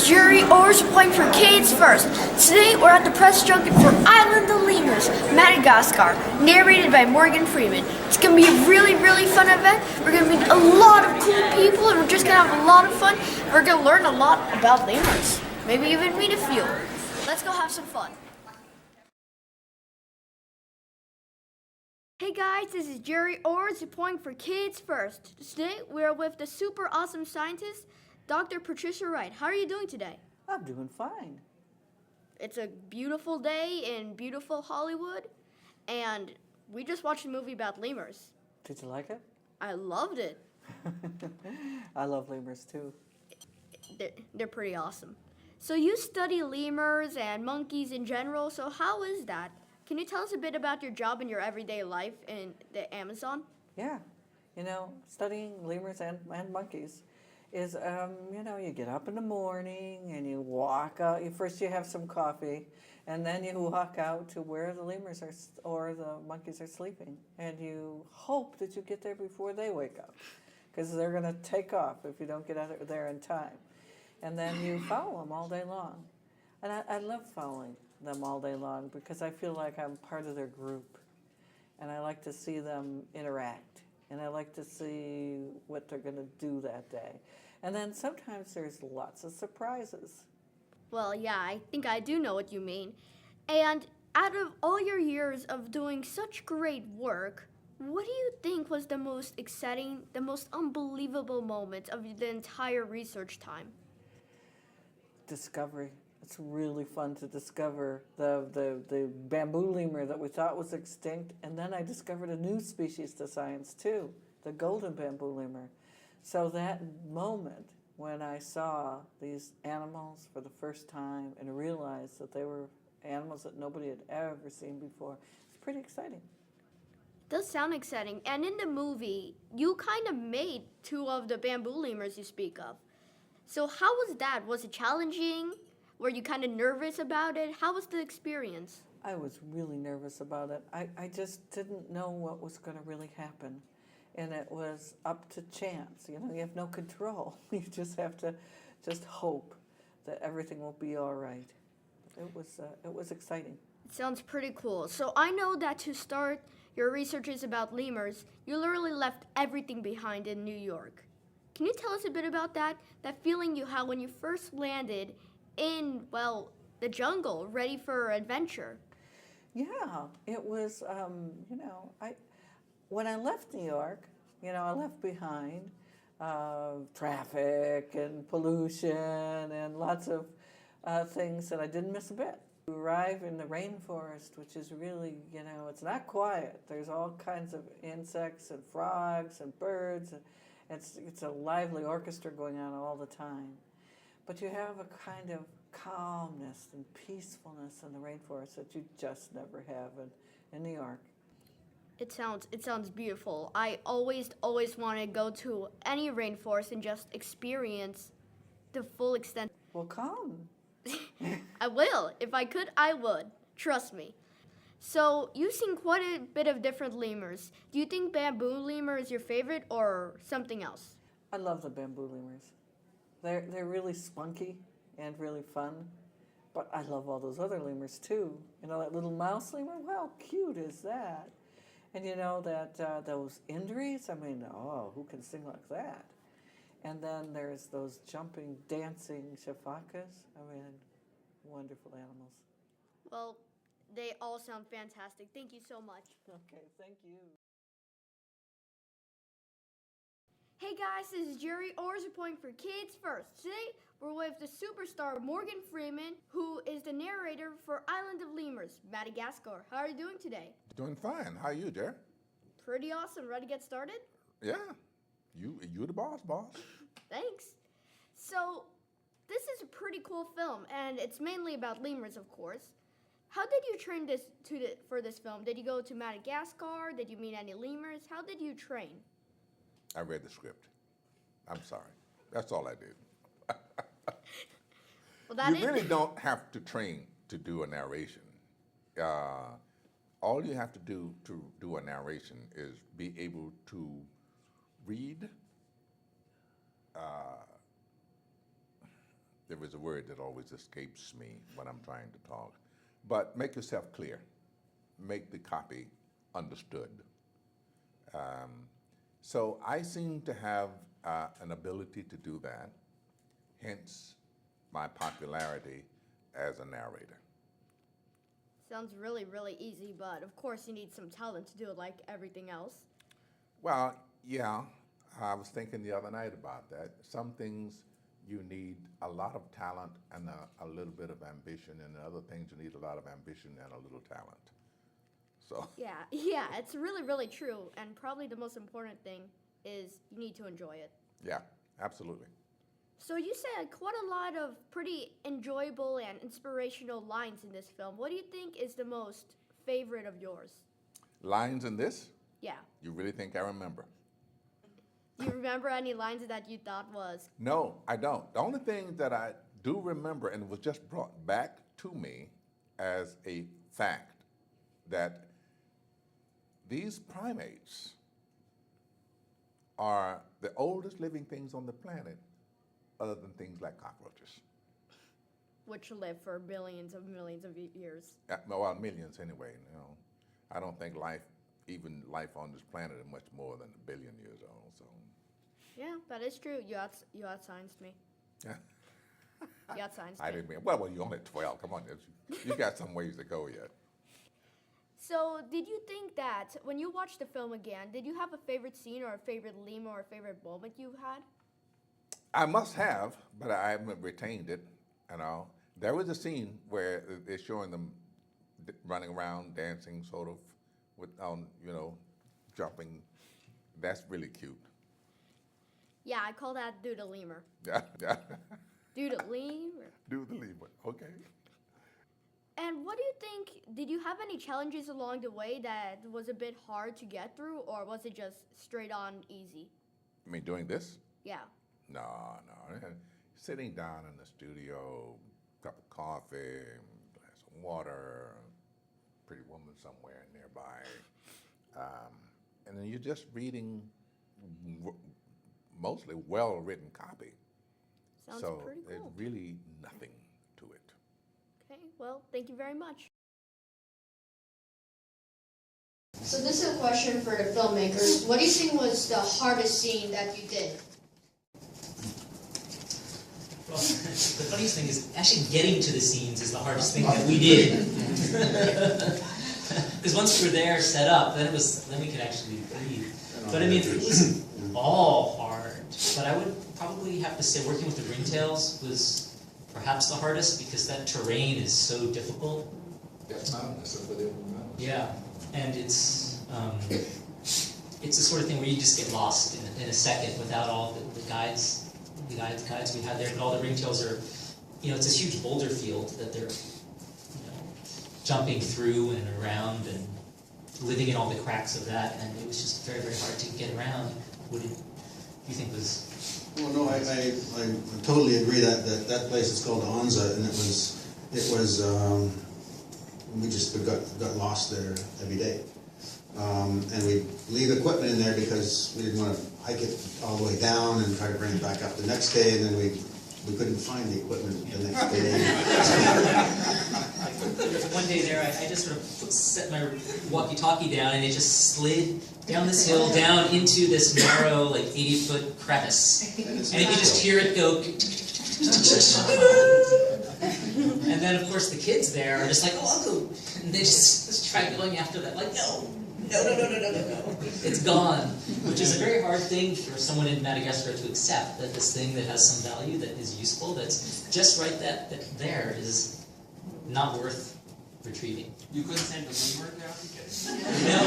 is Gerry O playing for Kids First. Today we're at the press junket for Island of Lemurs, Madagascar, narrated by Morgan Freeman. It's going to be a really, really fun event. We're going to meet a lot of cool people and we're just going to have a lot of fun. We're going to learn a lot about lemurs. Maybe even meet a few. Let's go have some fun. Hey guys, this is Gerry O playing for Kids First. Today we're with the super awesome scientist, Dr. Patricia Wright. How are you doing today? I'm doing fine. It's a beautiful day in beautiful Hollywood, and we just watched a movie about lemurs. Did you like it? I loved it. I love lemurs too. They're pretty awesome. So you study lemurs and monkeys in general, so how is that? Can you tell us a bit about your job in your everyday life in the Amazon? Yeah, studying lemurs and monkeys is, you get up in the morning and you walk out. First you have some coffee, and then you walk out to where the lemurs are or the monkeys are sleeping, and you hope that you get there before they wake up, because they're going to take off if you don't get out there in time. And then you follow them all day long, and I love following them all day long because I feel like I'm part of their group, and I like to see them interact, and I like to see what they're going to do that day. And then sometimes there's lots of surprises. Well, yeah, I think I do know what you mean. And out of all your years of doing such great work, what do you think was the most exciting, the most unbelievable moment of the entire research time? Discovery. It's really fun to discover the bamboo lemur that we thought was extinct, and then I discovered a new species to science too, the golden bamboo lemur. So that moment when I saw these animals for the first time and realized that they were animals that nobody had ever seen before, it's pretty exciting. It does sound exciting. And in the movie, you kind of made two of the bamboo lemurs you speak of. So how was that? Was it challenging? Were you kind of nervous about it? How was the experience? I was really nervous about it. I just didn't know what was going to really happen. And it was up to chance. You have no control. You just have to hope that everything will be all right. It was exciting. It sounds pretty cool. So I know that to start your researches about lemurs, you literally left everything behind in New York. Can you tell us a bit about that feeling you had when you first landed in, the jungle, ready for adventure? Yeah, it was, when I left New York, I left behind traffic and pollution and lots of things that I didn't miss a bit. You arrive in the rainforest, which is really, it's not quiet. There's all kinds of insects and frogs and birds. It's a lively orchestra going on all the time. But you have a kind of calmness and peacefulness in the rainforest that you just never have in New York. It sounds beautiful. I always want to go to any rainforest and just experience the full extent. Well, come. I will. If I could, I would. Trust me. So you've seen quite a bit of different lemurs. Do you think bamboo lemur is your favorite or something else? I love the bamboo lemurs. They're really spunky and really fun, but I love all those other lemurs too. That little mouse lemur, how cute is that? And those Indries, who can sing like that? And then there's those jumping, dancing shafakas. Wonderful animals. Well, they all sound fantastic. Thank you so much. Okay, thank you. Hey guys, this is Gerry O reporting for Kids First. Today, we're with the superstar Morgan Freeman, who is the narrator for Island of Lemurs, Madagascar. How are you doing today? Doing fine. How are you, Jerry? Pretty awesome. Ready to get started? Yeah. You the boss. Thanks. So, this is a pretty cool film, and it's mainly about lemurs, of course. How did you train for this film? Did you go to Madagascar? Did you meet any lemurs? How did you train? I read the script. I'm sorry. That's all I did. Well, you really don't have to train to do a narration. All you have to do a narration is be able to read There is a word that always escapes me when I'm trying to talk. But make yourself clear. Make the copy understood. So I seem to have an ability to do that, hence my popularity as a narrator. Sounds really, really easy, but of course you need some talent to do it like everything else. Well, yeah, I was thinking the other night about that. Some things you need a lot of talent and a little bit of ambition, and other things you need a lot of ambition and a little talent. So Yeah, it's really, really true. And probably the most important thing is you need to enjoy it. yeah, absolutely. So you said quite a lot of pretty enjoyable and inspirational lines in this film. What do you think is the most favorite of yours? Lines in this? Yeah. You really think I remember? Do you remember any lines that you thought was? No, I don't. The only thing that I do remember, and it was just brought back to me as a fact, that these primates are the oldest living things on the planet, other than things like cockroaches. Which live for billions of millions of years. Well, millions anyway. You know, I don't think even life on this planet is much more than 1 billion years old. So. Yeah, that is true. You outscienced me. Yeah. You outscienced I me. didn't mean. Well, you're only 12. Come on, you got some ways to go yet. So, did you think that when you watched the film again, did you have a favorite scene or a favorite lemur or a favorite moment you had? I must have, but I haven't retained it. You know, there was a scene where they're showing them running around, dancing, sort of, with jumping. That's really cute. Yeah, I call that do the lemur. Yeah, yeah. Do the lemur. Do the lead one. Okay. And what do you think, did you have any challenges along the way that was a bit hard to get through, or was it just straight on easy? I mean, doing this? Yeah. No. Sitting down in the studio, cup of coffee, glass of water, pretty woman somewhere nearby, and then you're just reading mostly well-written copy. Sounds so pretty cool. there's really nothing to it. Okay, well, thank you very much. So this is a question for the filmmakers. What do you think was the hardest scene that you did? Well, the funniest thing is actually getting to the scenes is the hardest thing that we did. Because once we were there, set up, then we could actually breathe. But I mean, it was all hard. But I would probably have to say working with the ringtails was perhaps the hardest because that terrain is so difficult. Yeah, and it's the sort of thing where you just get lost in a second without all the guides. The guides we had there, but all the ringtails are, it's this huge boulder field that they're, jumping through and around and living in all the cracks of that, and it was just very, very hard to get around. What did you think was? Well, no, I totally agree that place is called Onza, and it was we just got lost there every day, and we leave equipment in there because we didn't want to hike it all the way down and try to bring it back up the next day, and then we couldn't find the equipment the next day. One day there, I just sort of set my walkie-talkie down, and it just slid down this hill, down into this narrow, 80-foot crevice. And you could just hear it go. And then, of course, the kids there are just like, oh, I'll go. And they just try going after that, no. It's gone. Which is a very hard thing for someone in Madagascar to accept, that this thing that has some value, that is useful, that's just right that there is not worth retrieving. You couldn't send a lemur down to get it? No.